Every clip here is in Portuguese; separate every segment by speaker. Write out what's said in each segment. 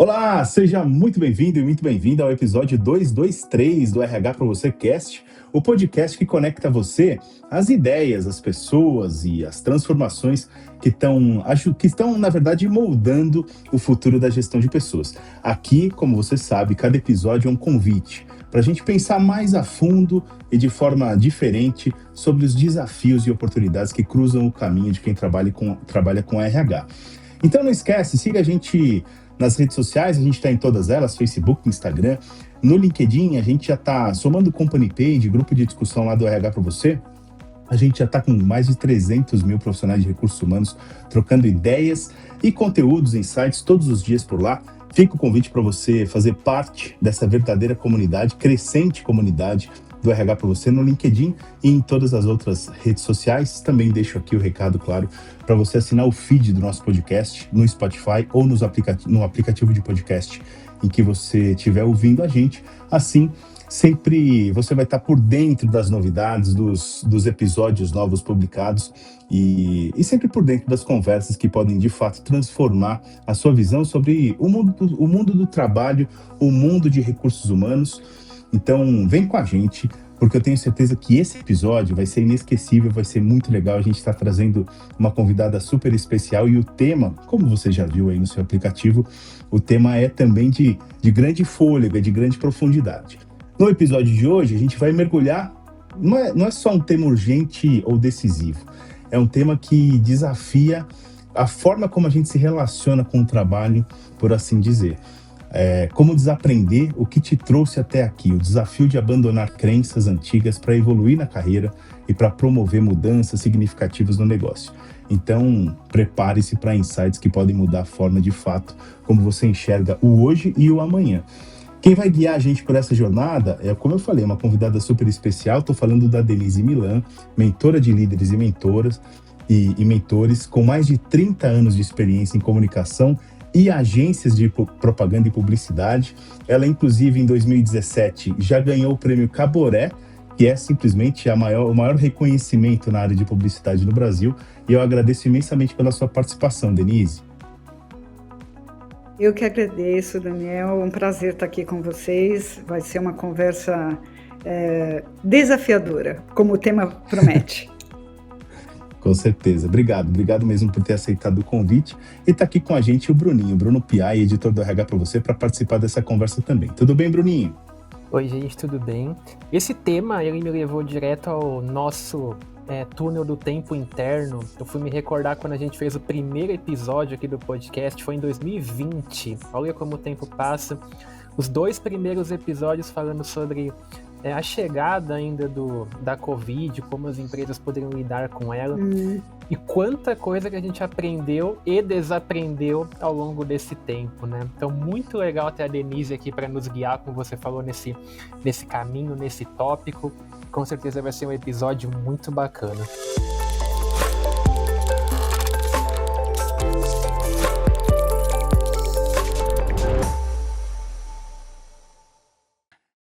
Speaker 1: Olá, seja muito bem-vindo e muito bem-vinda ao episódio 223 do RH para Você Cast, o podcast que conecta você às ideias, às pessoas e às transformações que estão, na verdade, moldando o futuro da gestão de pessoas. Aqui, como você sabe, cada episódio é um convite para a gente pensar mais a fundo e de forma diferente sobre os desafios e oportunidades que cruzam o caminho de quem trabalha com RH. Então não esquece, siga a gente nas redes sociais, a gente está em todas elas, Facebook, Instagram. No LinkedIn, a gente já está somando Company Page, grupo de discussão lá do RH para você. A gente já está com mais de 300 mil profissionais de recursos humanos trocando ideias e conteúdos, insights todos os dias por lá. Fica o convite para você fazer parte dessa verdadeira comunidade, crescente comunidade do RH para você no LinkedIn e em todas as outras redes sociais. Também deixo aqui o recado, claro, para você assinar o feed do nosso podcast no Spotify ou no aplicativo de podcast em que você estiver ouvindo a gente. Assim, sempre você vai estar por dentro das novidades, dos episódios novos publicados e sempre por dentro das conversas que podem, de fato, transformar a sua visão sobre o mundo do trabalho, o mundo de recursos humanos. Então, vem com a gente, porque eu tenho certeza que esse episódio vai ser inesquecível, vai ser muito legal. A gente está trazendo uma convidada super especial e o tema, como você já viu aí no seu aplicativo, o tema é também de grande fôlego, de grande profundidade. No episódio de hoje, a gente vai mergulhar, não é só um tema urgente ou decisivo, é um tema que desafia a forma como a gente se relaciona com o trabalho, por assim dizer. Como desaprender o que te trouxe até aqui, o desafio de abandonar crenças antigas para evoluir na carreira e para promover mudanças significativas no negócio. Então, prepare-se para insights que podem mudar a forma de fato como você enxerga o hoje e o amanhã. Quem vai guiar a gente por essa jornada é, como eu falei, uma convidada super especial. Estou falando da Denise Milan, mentora de líderes e mentoras e mentores com mais de 30 anos de experiência em comunicação e agências de propaganda e publicidade. Ela, inclusive, em 2017, já ganhou o prêmio Caboré, que é simplesmente o maior reconhecimento na área de publicidade no Brasil. E eu agradeço imensamente pela sua participação, Denise.
Speaker 2: Eu que agradeço, Daniel. Um prazer estar aqui com vocês. Vai ser uma conversa desafiadora, como o tema promete.
Speaker 1: Com certeza. Obrigado mesmo por ter aceitado o convite. E está aqui com a gente o Bruno Piai, editor do RH para você, para participar dessa conversa também. Tudo bem, Bruninho?
Speaker 3: Oi, gente, tudo bem? Esse tema, ele me levou direto ao nosso túnel do tempo interno. Eu fui me recordar quando a gente fez o primeiro episódio aqui do podcast, foi em 2020. Olha como o tempo passa. Os 2 primeiros episódios falando sobre a chegada ainda da Covid, como as empresas poderiam lidar com ela, e quanta coisa que a gente aprendeu e desaprendeu ao longo desse tempo, né? Então, muito legal ter a Denise aqui para nos guiar, como você falou, nesse caminho, nesse tópico. Com certeza vai ser um episódio muito bacana.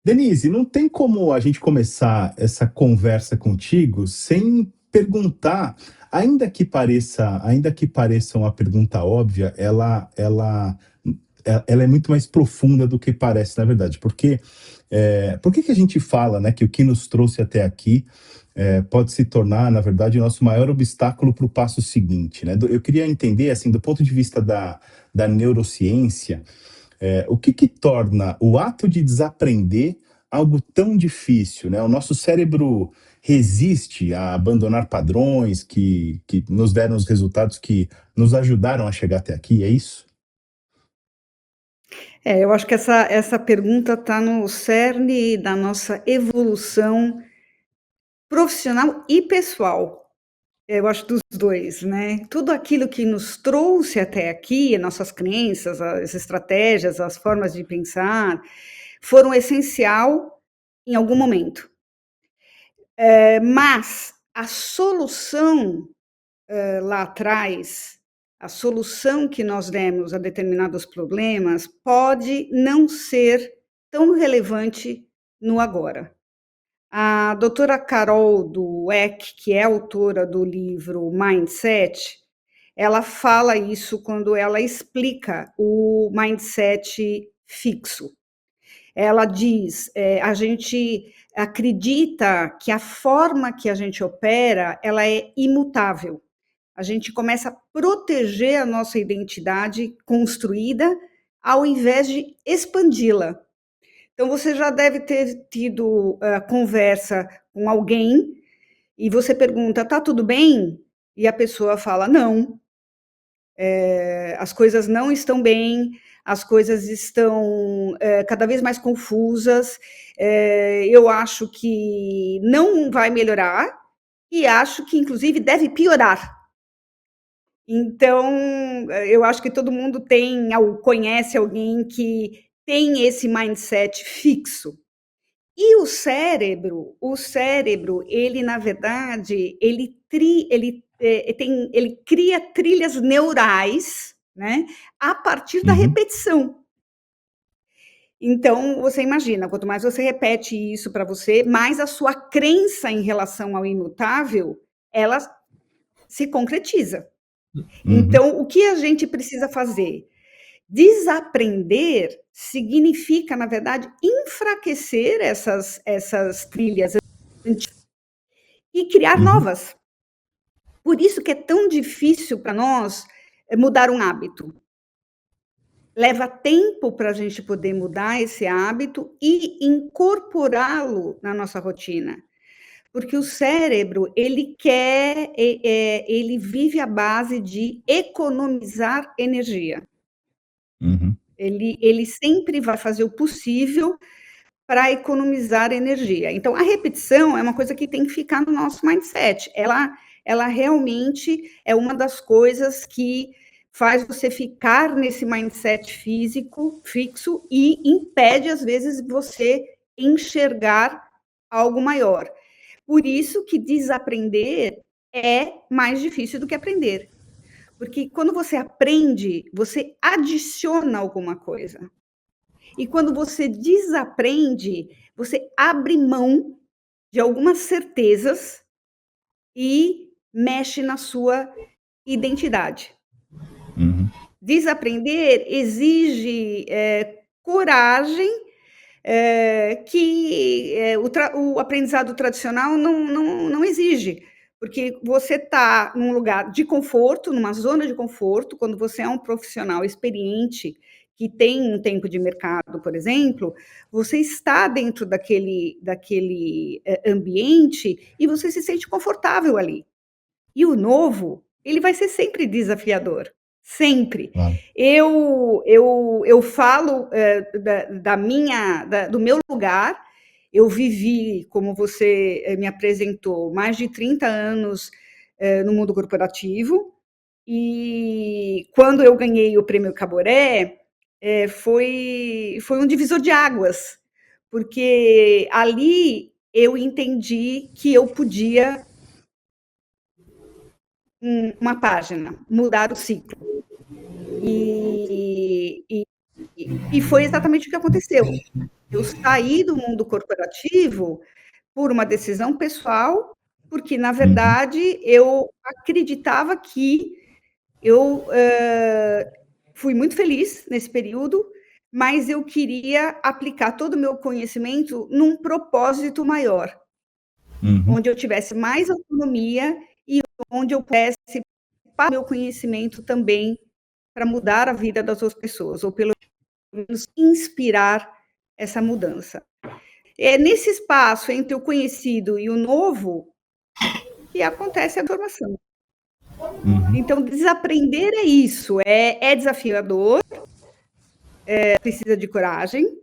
Speaker 1: Denise, não tem como a gente começar essa conversa contigo sem perguntar, ainda que pareça uma pergunta óbvia, ela é muito mais profunda do que parece, na verdade. Porque por que a gente fala, né, que o que nos trouxe até aqui pode se tornar, na verdade, o nosso maior obstáculo para o passo seguinte, né? Eu queria entender, assim, do ponto de vista da neurociência, o que torna o ato de desaprender algo tão difícil, né? O nosso cérebro resiste a abandonar padrões que nos deram os resultados que nos ajudaram a chegar até aqui, é isso?
Speaker 2: Eu acho que essa pergunta está no cerne da nossa evolução profissional e pessoal. Eu acho dos 2, né. Tudo aquilo que nos trouxe até aqui, nossas crenças, as estratégias, as formas de pensar, foram essencial em algum momento. Mas a solução, lá atrás, a solução que nós demos a determinados problemas pode não ser tão relevante no agora. A doutora Carol Dweck, que é autora do livro Mindset, ela fala isso quando ela explica o mindset fixo. Ela diz, a gente acredita que a forma que a gente opera, ela é imutável. A gente começa a proteger a nossa identidade construída, ao invés de expandi-la. Então, você já deve ter tido conversa com alguém e você pergunta, tá tudo bem? E a pessoa fala, não, as coisas não estão bem, as coisas estão cada vez mais confusas, eu acho que não vai melhorar e acho que, inclusive, deve piorar. Então, eu acho que todo mundo conhece alguém que tem esse mindset fixo. E o cérebro, ele na verdade, ele cria trilhas neurais, né, a partir da repetição. Então, você imagina, quanto mais você repete isso para você, mais a sua crença em relação ao imutável, ela se concretiza. Então, o que a gente precisa fazer? Desaprender significa, na verdade, enfraquecer essas trilhas e criar novas. Por isso que é tão difícil para nós mudar um hábito. Leva tempo para a gente poder mudar esse hábito e incorporá-lo na nossa rotina. Porque o cérebro, ele vive à base de economizar energia. Ele sempre vai fazer o possível para economizar energia. Então, a repetição é uma coisa que tem que ficar no nosso mindset. Ela realmente é uma das coisas que faz você ficar nesse mindset físico fixo e impede, às vezes, você enxergar algo maior. Por isso que desaprender é mais difícil do que aprender. Porque quando você aprende, você adiciona alguma coisa. E quando você desaprende, você abre mão de algumas certezas e mexe na sua identidade. Desaprender exige coragem, que o aprendizado tradicional não exige. Porque você está num lugar de conforto, numa zona de conforto, quando você é um profissional experiente, que tem um tempo de mercado, por exemplo, você está dentro daquele ambiente e você se sente confortável ali. E o novo, ele vai ser sempre desafiador, sempre.
Speaker 1: Claro.
Speaker 2: Eu falo do meu lugar. Eu vivi, como você me apresentou, mais de 30 anos no mundo corporativo, e quando eu ganhei o Prêmio Caboré, foi um divisor de águas, porque ali eu entendi que eu podia uma página, mudar o ciclo. E foi exatamente o que aconteceu. Eu saí do mundo corporativo por uma decisão pessoal, porque, na verdade, eu acreditava que eu fui muito feliz nesse período, mas eu queria aplicar todo o meu conhecimento num propósito maior, onde eu tivesse mais autonomia e onde eu pudesse passar o meu conhecimento também para mudar a vida das outras pessoas, ou pelo menos inspirar essa mudança. É nesse espaço entre o conhecido e o novo que acontece a transformação. Então, desaprender é isso, é desafiador, precisa de coragem,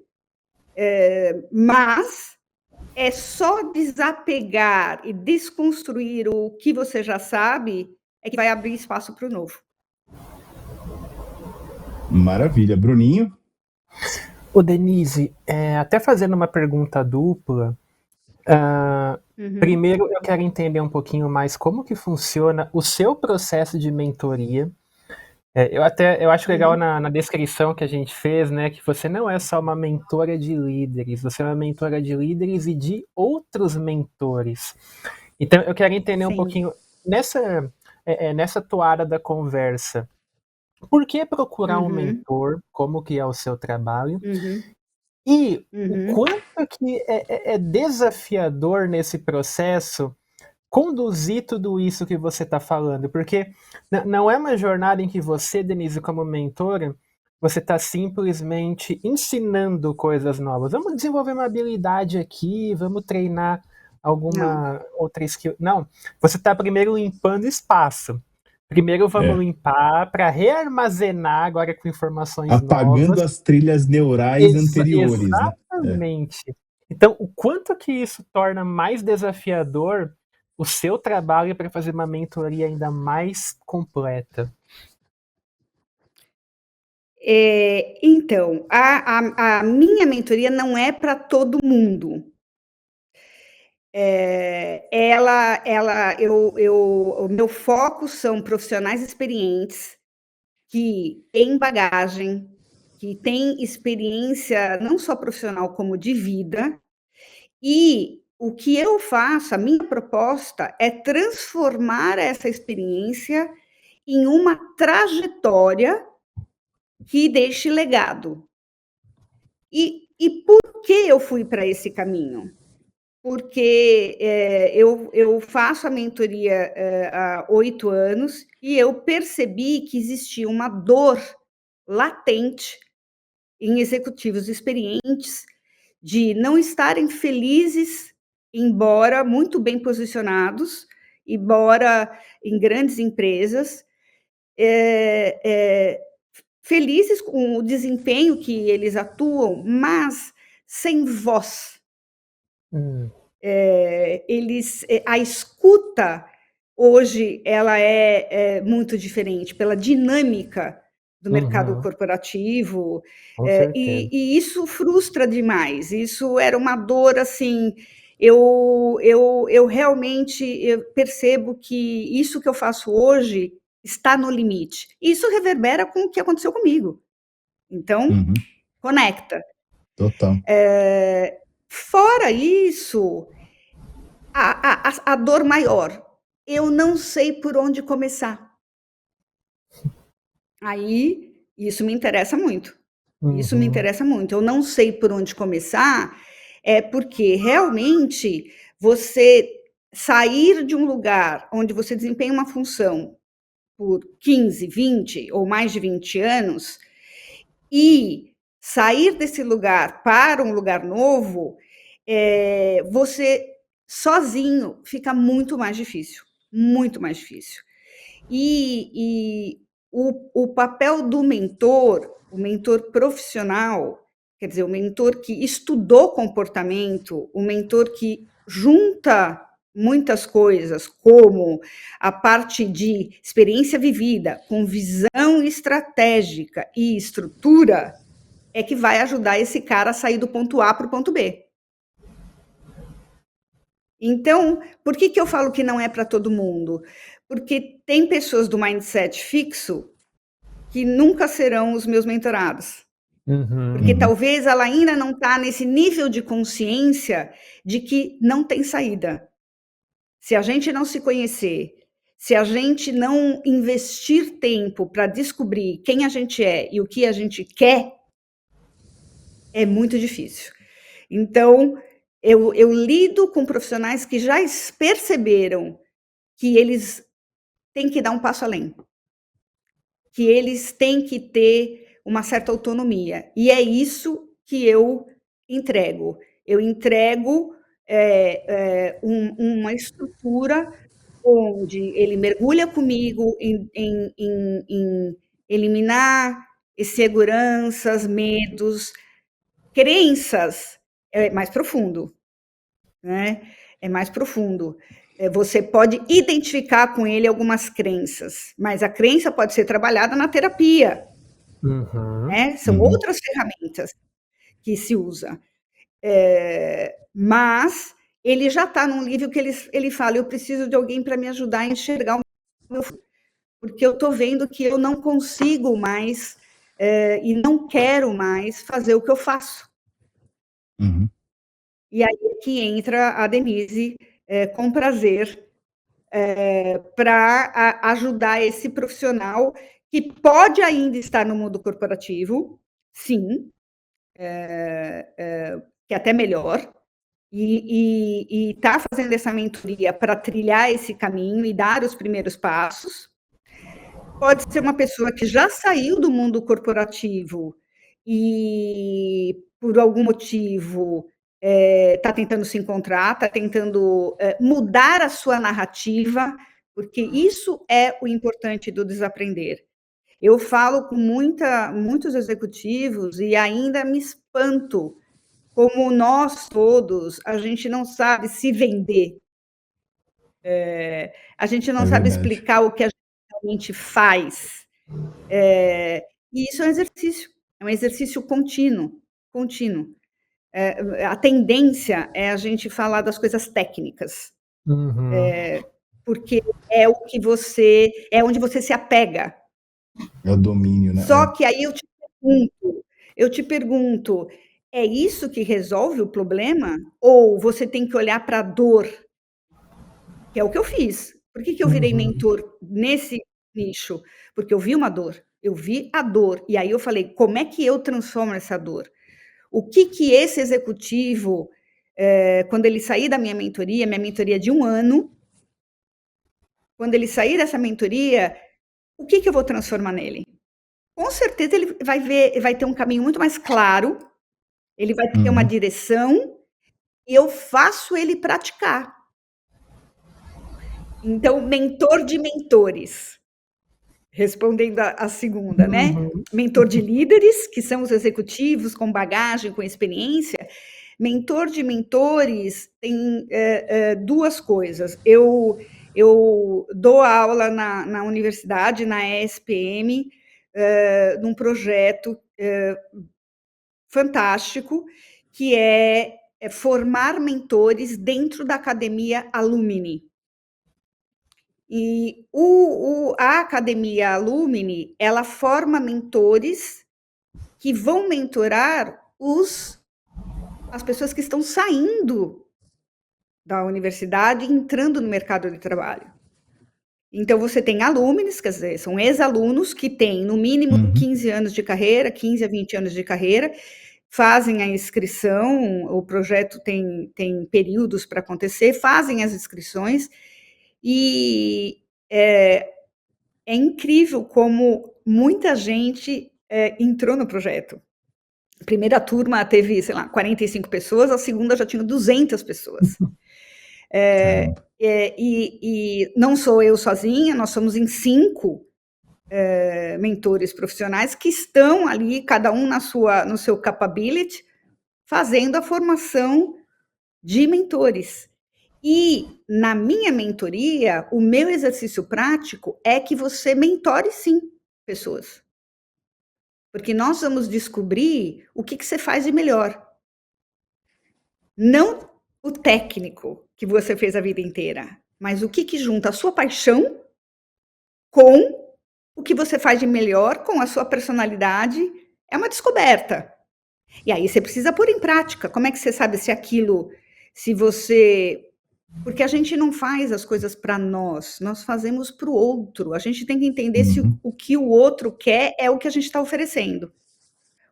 Speaker 2: mas é só desapegar e desconstruir o que você já sabe é que vai abrir espaço para o novo.
Speaker 1: Maravilha. Bruninho?
Speaker 3: Ô, Denise, até fazendo uma pergunta dupla, primeiro eu quero entender um pouquinho mais como que funciona o seu processo de mentoria. Eu acho legal na descrição que a gente fez, né, que você não é só uma mentora de líderes, você é uma mentora de líderes e de outros mentores. Então eu quero entender um pouquinho nessa toada da conversa, por que procurar um
Speaker 2: Uhum,
Speaker 3: mentor? Como que é o seu trabalho?
Speaker 2: uhum,
Speaker 3: E o
Speaker 2: uhum.
Speaker 3: quanto que é desafiador nesse processo conduzir tudo isso que você está falando, porque não é uma jornada em que você, Denise, como mentora, você está simplesmente ensinando coisas novas. Vamos desenvolver uma habilidade aqui, vamos treinar
Speaker 2: Não.
Speaker 3: alguma outra skill. Não, você está primeiro limpando espaço. Primeiro vamos
Speaker 1: É.
Speaker 3: limpar para rearmazenar agora com informações
Speaker 1: Apagando
Speaker 3: novas.
Speaker 1: as trilhas neurais anteriores, né? É.
Speaker 3: Exatamente. Então, o quanto que isso torna mais desafiador o seu trabalho para fazer uma mentoria ainda mais completa?
Speaker 2: Então, a minha mentoria não é para todo mundo. O meu foco são profissionais experientes que têm bagagem, que têm experiência não só profissional como de vida. E o que eu faço, a minha proposta é transformar essa experiência em uma trajetória que deixe legado. E por que eu fui para esse caminho? Porque eu faço a mentoria há 8 anos e eu percebi que existia uma dor latente em executivos experientes de não estarem felizes, embora muito bem posicionados, embora em grandes empresas, felizes com o desempenho que eles atuam, mas sem voz. A escuta hoje ela é muito diferente pela dinâmica do mercado
Speaker 3: Uhum,
Speaker 2: corporativo,
Speaker 3: com certeza.
Speaker 2: e isso frustra demais. Isso era uma dor assim. Eu realmente percebo que isso que eu faço hoje está no limite. Isso reverbera com o que aconteceu comigo. Então,
Speaker 1: Uhum.
Speaker 2: conecta.
Speaker 1: Total.
Speaker 2: Fora isso, a dor maior, eu não sei por onde começar. Aí, isso me interessa muito. Isso me
Speaker 3: Uhum,
Speaker 2: interessa muito. Eu não sei por onde começar, porque realmente você sair de um lugar onde você desempenha uma função por 15, 20 ou mais de 20 anos e sair desse lugar para um lugar novo, você sozinho fica muito mais difícil, muito mais difícil. E o papel do mentor, o mentor profissional, quer dizer, o mentor que estudou comportamento, o mentor que junta muitas coisas, como a parte de experiência vivida, com visão estratégica e estrutura, é que vai ajudar esse cara a sair do ponto A para o ponto B. Então, por que eu falo que não é para todo mundo? Porque tem pessoas do mindset fixo que nunca serão os meus mentorados.
Speaker 3: uhum,
Speaker 2: Porque
Speaker 1: Uhum.
Speaker 2: talvez ela ainda não está nesse nível de consciência de que não tem saída. Se a gente não se conhecer, se a gente não investir tempo para descobrir quem a gente é e o que a gente quer, é muito difícil. Então, eu lido com profissionais que já perceberam que eles têm que dar um passo além, que eles têm que ter uma certa autonomia. E é isso que eu entrego. Eu entrego uma estrutura onde ele mergulha comigo em eliminar inseguranças, medos, crenças, é mais profundo, né? É mais profundo. Você pode identificar com ele algumas crenças, mas a crença pode ser trabalhada na terapia,
Speaker 3: uhum.
Speaker 2: né? São
Speaker 1: Uhum.
Speaker 2: outras ferramentas que se usa. Mas ele já está num nível que ele fala: eu preciso de alguém para me ajudar a enxergar o meu futuro, porque eu estou vendo que eu não consigo mais e não quero mais fazer o que eu faço.
Speaker 1: Uhum.
Speaker 2: E aí é que entra a Denise, com prazer, para ajudar esse profissional que pode ainda estar no mundo corporativo, sim, que é até melhor, e está fazendo essa mentoria para trilhar esse caminho e dar os primeiros passos. Pode ser uma pessoa que já saiu do mundo corporativo e, por algum motivo, está tentando se encontrar, está tentando mudar a sua narrativa, porque isso é o importante do desaprender. Eu falo com muitos executivos e ainda me espanto como nós todos, a gente não sabe se vender. A gente não sabe
Speaker 1: verdade.
Speaker 2: explicar o que a gente realmente faz. E isso é um exercício contínuo, contínuo. A tendência é a gente falar das coisas técnicas, porque é o que é onde você se apega.
Speaker 1: É o domínio, né?
Speaker 2: Só que aí eu te pergunto, é isso que resolve o problema? Ou você tem que olhar para a dor? Que é o que eu fiz. Por que eu virei mentor nesse nicho? Porque eu vi uma dor, eu vi a dor, e aí eu falei: como é que eu transformo essa dor? O que esse executivo, quando ele sair da minha mentoria de 1 ano, quando ele sair dessa mentoria, o que eu vou transformar nele? Com certeza ele vai ter um caminho muito mais claro, ele vai ter uma direção, e eu faço ele praticar. Então, mentor de mentores. Respondendo a segunda, né? Mentor de líderes, que são os executivos com bagagem, com experiência. Mentor de mentores tem 2 coisas. Eu dou aula na universidade, na ESPM, num projeto fantástico, que é formar mentores dentro da academia Alumni. E a Academia Alumni, ela forma mentores que vão mentorar as pessoas que estão saindo da universidade e entrando no mercado de trabalho. Então, você tem alumnis, quer dizer, são ex-alunos que têm, no mínimo, 15 anos de carreira, 15 a 20 anos de carreira, fazem a inscrição, o projeto tem períodos para acontecer, fazem as inscrições, e é incrível como muita gente entrou no projeto. A primeira turma teve, sei lá, 45 pessoas, a segunda já tinha 200 pessoas. E não sou eu sozinha, nós somos em 5 mentores profissionais que estão ali, cada um no seu capability, fazendo a formação de mentores. E na minha mentoria, o meu exercício prático é que você mentore sim pessoas. Porque nós vamos descobrir o que você faz de melhor. Não o técnico que você fez a vida inteira, mas o que junta a sua paixão com o que você faz de melhor, com a sua personalidade. É uma descoberta. E aí você precisa pôr em prática. Como é que você sabe se você... Porque a gente não faz as coisas para nós fazemos para o outro. A gente tem que entender se o que o outro quer é o que a gente está oferecendo.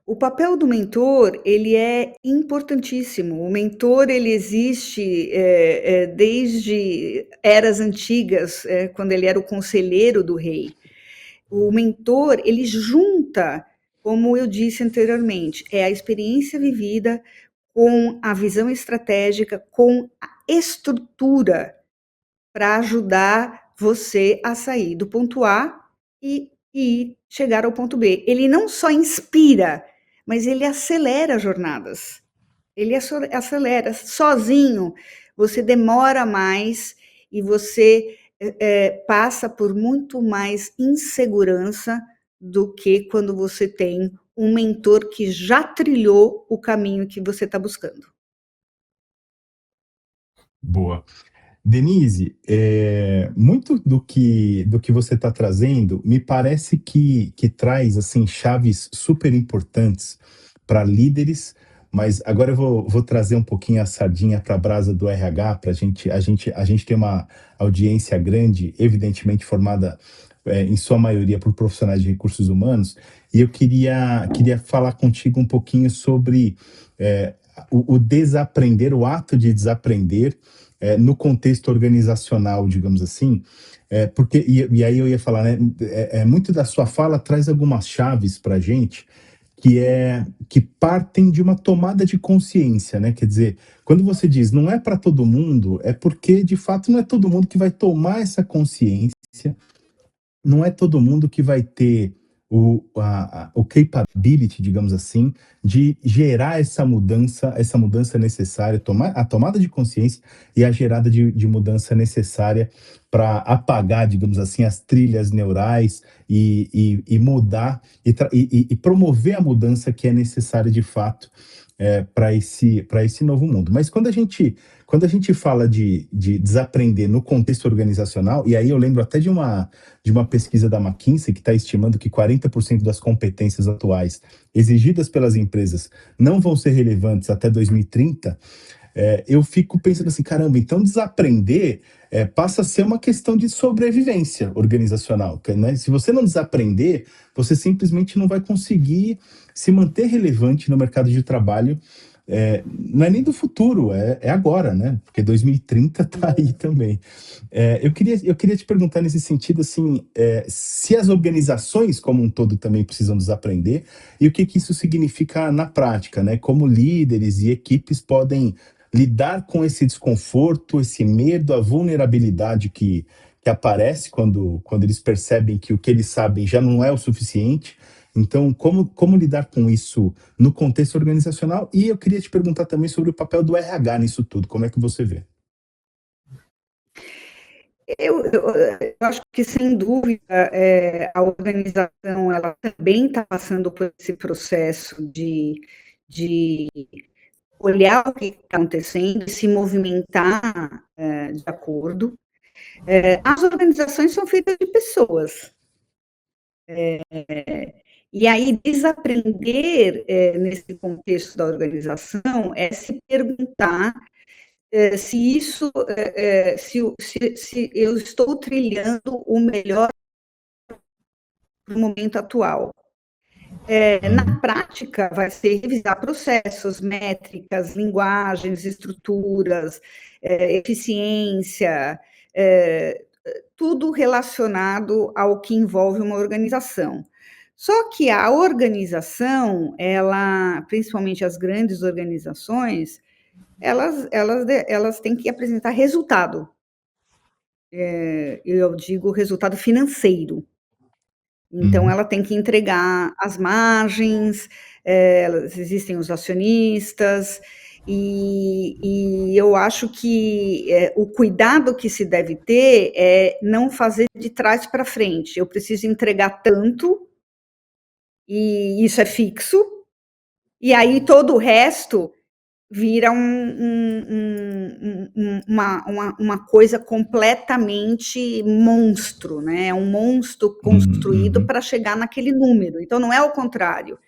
Speaker 2: O papel do mentor, ele é importantíssimo. O mentor, ele existe desde eras antigas, quando ele era o conselheiro do rei. O mentor, ele junta, como eu disse anteriormente, a experiência vivida com a visão estratégica, com a estrutura para ajudar você a sair do ponto A e chegar ao ponto B. Ele não só inspira, mas ele acelera jornadas. Ele acelera. Sozinho, você demora mais e você passa por muito mais insegurança do que quando você tem um mentor que já trilhou o caminho que você está buscando.
Speaker 1: Boa. Denise, muito do que você está trazendo me parece que traz assim chaves super importantes para líderes, mas agora eu vou trazer um pouquinho a sardinha para a brasa do RH, para a gente ter uma audiência grande, evidentemente formada em sua maioria por profissionais de recursos humanos, e eu queria falar contigo um pouquinho sobre o desaprender, o ato de desaprender no contexto organizacional, digamos assim, e aí eu ia falar, né, muito da sua fala traz algumas chaves para a gente, que partem de uma tomada de consciência, né? Quer dizer, quando você diz não é para todo mundo, é porque de fato não é todo mundo que vai tomar essa consciência, não é todo mundo que vai ter o capability, digamos assim, de gerar essa mudança necessária, a tomada de consciência e a gerada de mudança necessária para apagar, digamos assim, as trilhas neurais e mudar e promover a mudança que é necessária de fato para esse novo mundo. Mas quando a gente fala de desaprender no contexto organizacional, e aí eu lembro até de uma pesquisa da McKinsey que está estimando que 40% das competências atuais exigidas pelas empresas não vão ser relevantes até 2030, eu fico pensando assim, caramba, então desaprender passa a ser uma questão de sobrevivência organizacional, né? Se você não desaprender, você simplesmente não vai conseguir se manter relevante no mercado de trabalho. Não é nem do futuro, é agora, né? Porque 2030 está aí também. Eu queria te perguntar nesse sentido, assim, se as organizações como um todo também precisam desaprender e o que isso significa na prática, né? Como líderes e equipes podem lidar com esse desconforto, esse medo, a vulnerabilidade que aparece quando eles percebem que o que eles sabem já não é o suficiente. Então, como lidar com isso no contexto organizacional? E eu queria te perguntar também sobre o papel do RH nisso tudo. Como é que você vê?
Speaker 2: Eu acho que, sem dúvida, a organização ela também está passando por esse processo de olhar o que está acontecendo e se movimentar de acordo. As organizações são feitas de pessoas. E aí, desaprender nesse contexto da organização é se perguntar se isso, se eu estou trilhando o melhor para o momento atual. Na prática, vai ser revisar processos, métricas, linguagens, estruturas, eficiência, tudo relacionado ao que envolve uma organização. Só que a organização, ela, principalmente as grandes organizações, elas têm que apresentar resultado. Eu digo resultado financeiro. Então, ela tem que entregar as margens, existem os acionistas, e eu acho que o cuidado que se deve ter é não fazer de trás para frente. Eu preciso entregar tanto, e isso é fixo, e aí todo o resto vira uma coisa completamente monstro, né? É um monstro construído para chegar naquele número. Então, não é o contrário.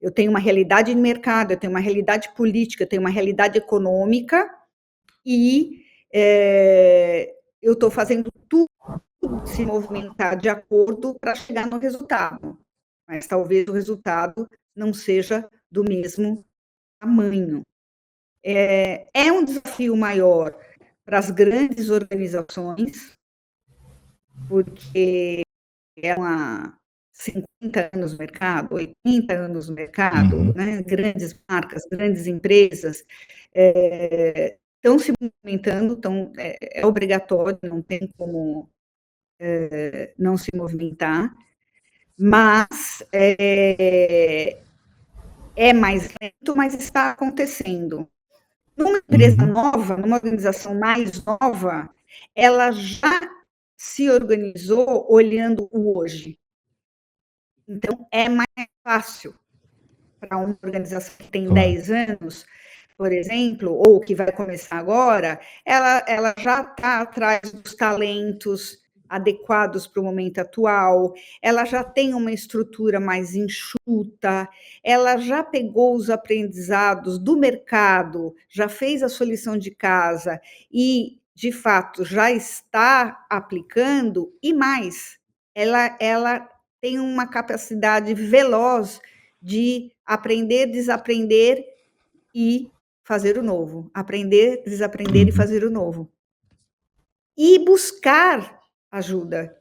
Speaker 2: Eu tenho uma realidade de mercado, eu tenho uma realidade política, eu tenho uma realidade econômica e eu estou fazendo tudo se movimentar de acordo para chegar no resultado. Mas talvez o resultado não seja do mesmo tamanho. É um desafio maior para as grandes organizações, porque há 50 anos no mercado, 80 anos no mercado, né? Grandes marcas, grandes empresas estão se movimentando, é obrigatório, não tem como não se movimentar, mas é mais lento, mas está acontecendo. Numa empresa nova, numa organização mais nova, ela já se organizou olhando o hoje. Então, é mais fácil para uma organização que tem 10 anos, por exemplo, ou que vai começar agora, ela já está atrás dos talentos adequados para o momento atual, ela já tem uma estrutura mais enxuta, ela já pegou os aprendizados do mercado, já fez a sua lição de casa e, de fato, já está aplicando, e mais, ela tem uma capacidade veloz de aprender, desaprender e fazer o novo. Aprender, desaprender e fazer o novo. E buscar ajuda.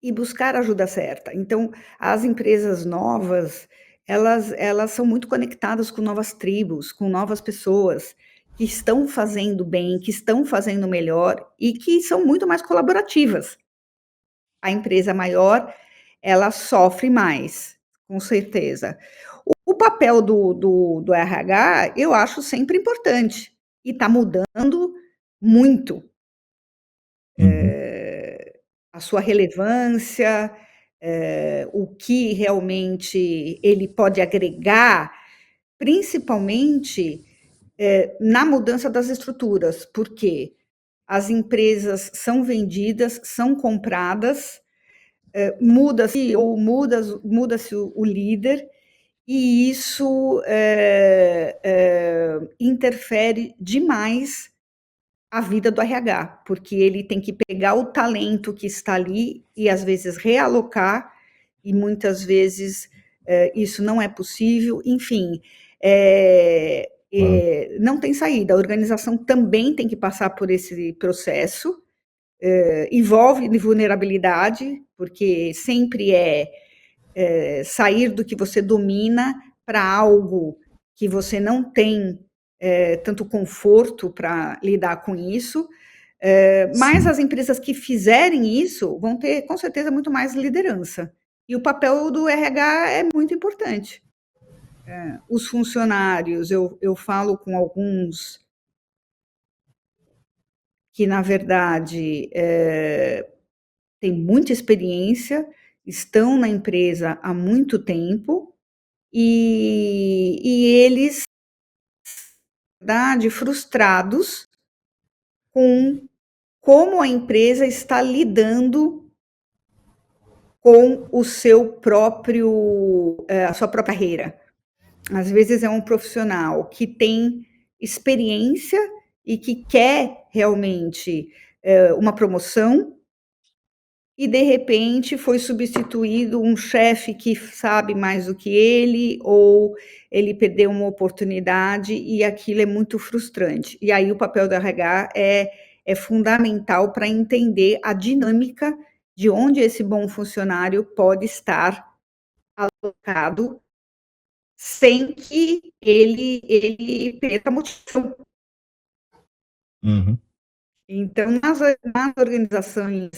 Speaker 2: E buscar a ajuda certa. Então, as empresas novas, elas são muito conectadas com novas tribos, com novas pessoas que estão fazendo bem, que estão fazendo melhor e que são muito mais colaborativas. A empresa maior, ela sofre mais, com certeza. O papel do RH, eu acho sempre importante, e está mudando muito. A sua relevância, o que realmente ele pode agregar, principalmente na mudança das estruturas, porque as empresas são vendidas, são compradas, muda-se o líder, e isso interfere demais a vida do RH, porque ele tem que pegar o talento que está ali e, às vezes, realocar, e muitas vezes isso não é possível, enfim, não tem saída. A organização também tem que passar por esse processo, envolve vulnerabilidade, porque sempre sair do que você domina para algo que você não tem tanto conforto para lidar com isso, mas as empresas que fizerem isso vão ter, com certeza, muito mais liderança. E o papel do RH é muito importante. Os funcionários, eu falo com alguns que, na verdade, têm muita experiência, estão na empresa há muito tempo, e eles, na verdade, frustrados com como a empresa está lidando com o seu próprio, a sua própria carreira. Às vezes é um profissional que tem experiência e que quer realmente uma promoção, e de repente foi substituído um chefe que sabe mais do que ele, ou ele perdeu uma oportunidade, e aquilo é muito frustrante. E aí o papel do RH é fundamental para entender a dinâmica de onde esse bom funcionário pode estar alocado sem que ele perca a motivação. Então, nas organizações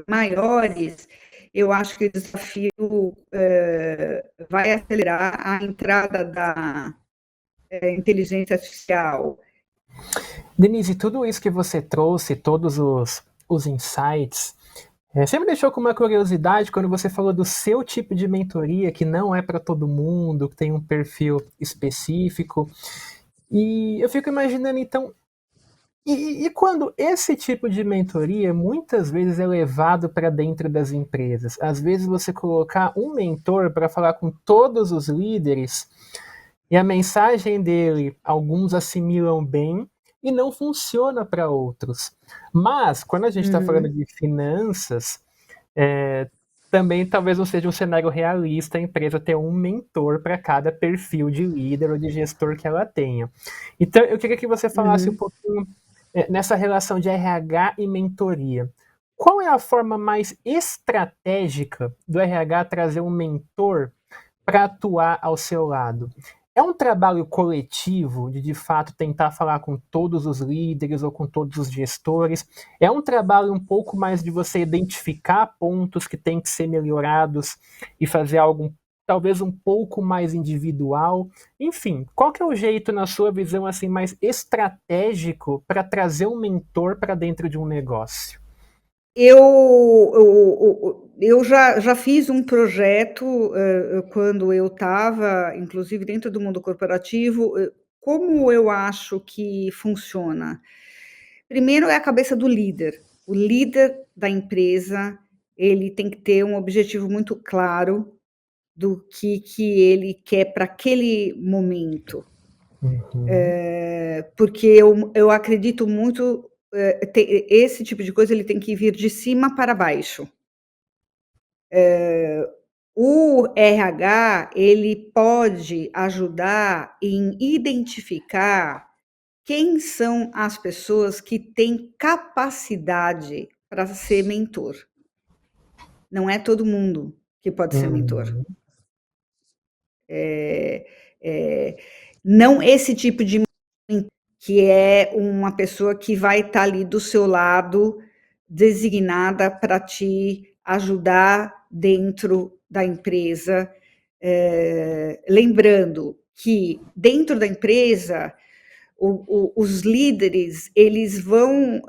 Speaker 2: maiores, eu acho que o desafio vai acelerar a entrada da inteligência artificial.
Speaker 3: Denise, tudo isso que você trouxe, todos os insights, você me deixou com uma curiosidade quando você falou do seu tipo de mentoria, que não é para todo mundo, que tem um perfil específico. E eu fico imaginando, então, e quando esse tipo de mentoria muitas vezes é levado para dentro das empresas? Às vezes você colocar um mentor para falar com todos os líderes e a mensagem dele, alguns assimilam bem e não funciona para outros. Mas, quando a gente está falando de finanças, também talvez não seja um cenário realista a empresa ter um mentor para cada perfil de líder ou de gestor que ela tenha. Então, eu queria que você falasse um pouquinho nessa relação de RH e mentoria. Qual é a forma mais estratégica do RH trazer um mentor para atuar ao seu lado? É um trabalho coletivo de fato tentar falar com todos os líderes ou com todos os gestores? É um trabalho um pouco mais de você identificar pontos que têm que ser melhorados e fazer algo talvez um pouco mais individual? Enfim, qual que é o jeito, na sua visão, assim, mais estratégico para trazer um mentor para dentro de um negócio?
Speaker 2: Eu já fiz um projeto quando eu estava, inclusive, dentro do mundo corporativo. Como eu acho que funciona? Primeiro é a cabeça do líder. O líder da empresa, ele tem que ter um objetivo muito claro do que ele quer para aquele momento. Porque eu acredito muito, esse tipo de coisa ele tem que vir de cima para baixo. O RH, ele pode ajudar em identificar quem são as pessoas que têm capacidade para ser mentor. Não é todo mundo que pode ser mentor. Não esse tipo de mentor, que é uma pessoa que vai estar ali do seu lado, designada para te ajudar dentro da empresa. Lembrando que dentro da empresa, os líderes, eles vão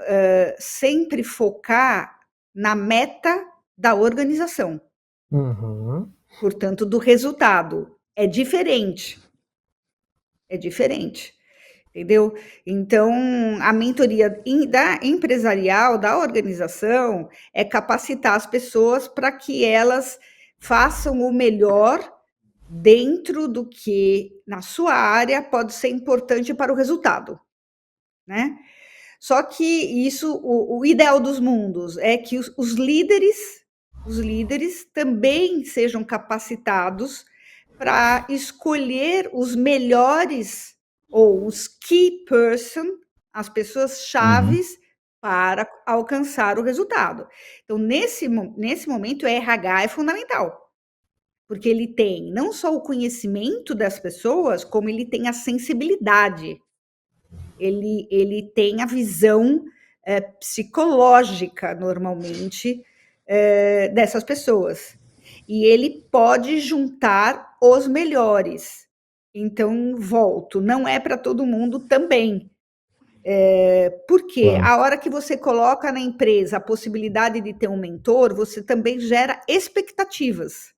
Speaker 2: sempre focar na meta da organização. Portanto, do resultado. É diferente. É diferente. Entendeu? Então, a mentoria da empresarial, da organização, é capacitar as pessoas para que elas façam o melhor dentro do que, na sua área, pode ser importante para o resultado, né? Só que isso, o ideal dos mundos é que os líderes também sejam capacitados para escolher os melhores ou os key person, as pessoas chaves para alcançar o resultado. Então, nesse momento, o RH é fundamental, porque ele tem não só o conhecimento das pessoas, como ele tem a sensibilidade. Ele tem a visão psicológica, normalmente, dessas pessoas. E ele pode juntar os melhores. Então, volto, não é para todo mundo também. Porque
Speaker 1: Claro.
Speaker 2: a hora que você coloca na empresa a possibilidade de ter um mentor, você também gera expectativas.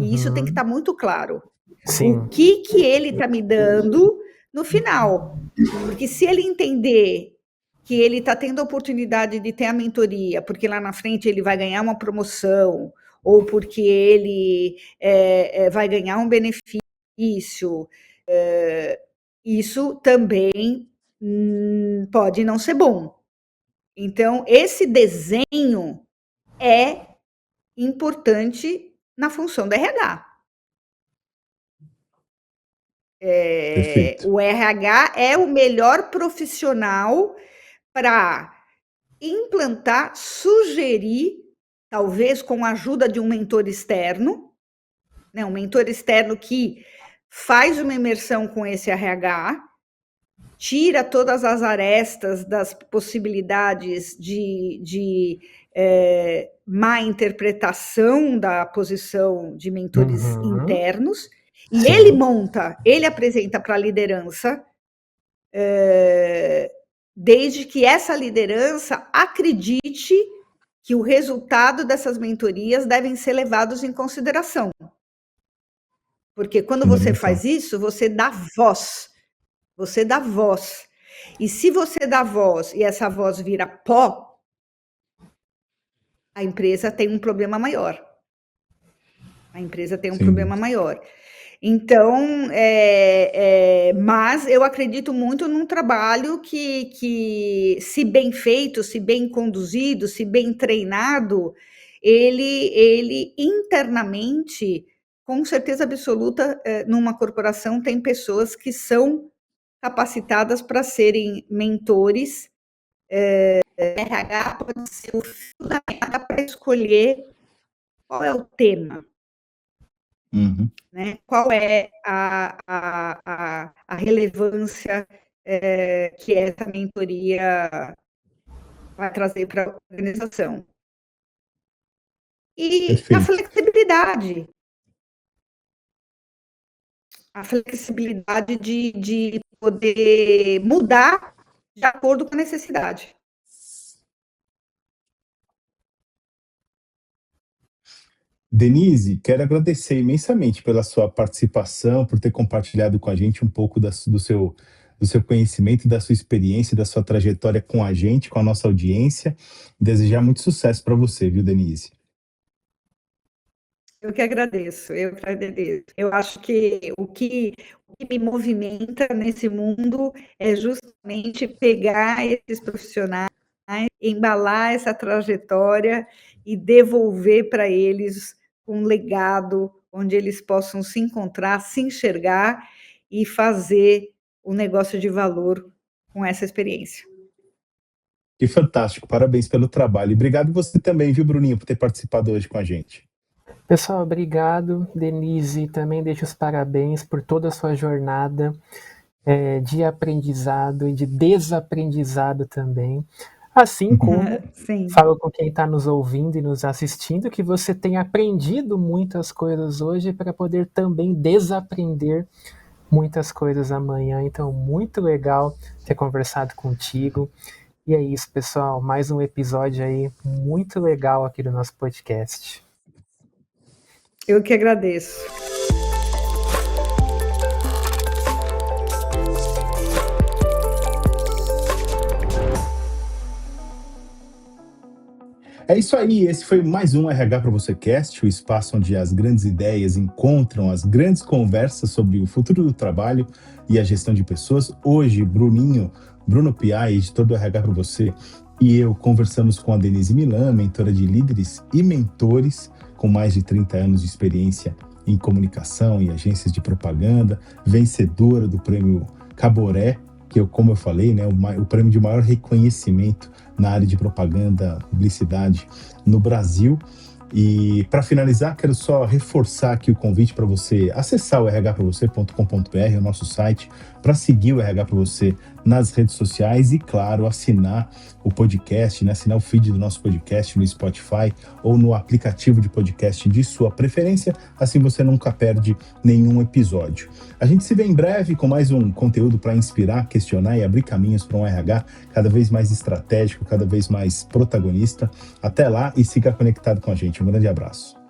Speaker 2: E isso tem que estar muito claro.
Speaker 3: Sim.
Speaker 2: O que ele está me dando no final? Porque se ele entender que ele está tendo a oportunidade de ter a mentoria, porque lá na frente ele vai ganhar uma promoção, ou porque ele vai ganhar um benefício, isso também pode não ser bom. Então, esse desenho é importante na função do RH.
Speaker 1: Perfeito.
Speaker 2: O RH é o melhor profissional para implantar, sugerir, talvez com a ajuda de um mentor externo, né, um mentor externo que faz uma imersão com esse RH, tira todas as arestas das possibilidades de má interpretação da posição de mentores internos, e
Speaker 3: Sim.
Speaker 2: ele apresenta para a liderança, desde que essa liderança acredite que o resultado dessas mentorias devem ser levados em consideração. Porque quando você faz isso, você dá voz. Você dá voz. E se você dá voz e essa voz vira pó, a empresa tem um problema maior. A empresa tem um problema maior. Então, mas eu acredito muito num trabalho que, se bem feito, se bem conduzido, se bem treinado, ele internamente, com certeza absoluta, numa corporação, tem pessoas que são capacitadas para serem mentores. RH pode ser o fio da meada para escolher qual é o tema. Né? Qual é a relevância que essa mentoria vai trazer para a organização. E
Speaker 1: Perfeito.
Speaker 2: a flexibilidade de poder mudar de acordo com a necessidade.
Speaker 1: Denise, quero agradecer imensamente pela sua participação, por ter compartilhado com a gente um pouco do seu conhecimento, da sua experiência, da sua trajetória com a gente, com a nossa audiência. Desejar muito sucesso para você, viu, Denise?
Speaker 2: Eu que agradeço, eu que agradeço. Eu acho que o que me movimenta nesse mundo é justamente pegar esses profissionais, embalar essa trajetória e devolver para eles um legado onde eles possam se encontrar, se enxergar e fazer um negócio de valor com essa experiência.
Speaker 1: Que fantástico, parabéns pelo trabalho. E obrigado você também, viu, Bruninho, por ter participado hoje com a gente.
Speaker 3: Pessoal, obrigado. Denise, também deixo os parabéns por toda a sua jornada de aprendizado e de desaprendizado também. Assim como falo com quem está nos ouvindo e nos assistindo, que você tem aprendido muitas coisas hoje para poder também desaprender muitas coisas amanhã. Então, muito legal ter conversado contigo. E é isso, pessoal. Mais um episódio aí muito legal aqui do nosso podcast.
Speaker 2: Eu que agradeço.
Speaker 1: É isso aí, esse foi mais um RH para você Cast, o espaço onde as grandes ideias encontram as grandes conversas sobre o futuro do trabalho e a gestão de pessoas. Hoje, Bruno Piai, editor do RH para você, e eu conversamos com a Denise Milan, mentora de líderes e mentores com mais de 30 anos de experiência em comunicação e agências de propaganda, vencedora do prêmio Caboré, que como eu falei, né, o prêmio de maior reconhecimento na área de propaganda, publicidade no Brasil. E para finalizar, quero só reforçar aqui o convite para você acessar o rhpravocê.com.br, o nosso site, para seguir o RH para você nas redes sociais e, claro, assinar o podcast, né? Assinar o feed do nosso podcast no Spotify ou no aplicativo de podcast de sua preferência, assim você nunca perde nenhum episódio. A gente se vê em breve com mais um conteúdo para inspirar, questionar e abrir caminhos para um RH cada vez mais estratégico, cada vez mais protagonista. Até lá e siga conectado com a gente. Um grande abraço.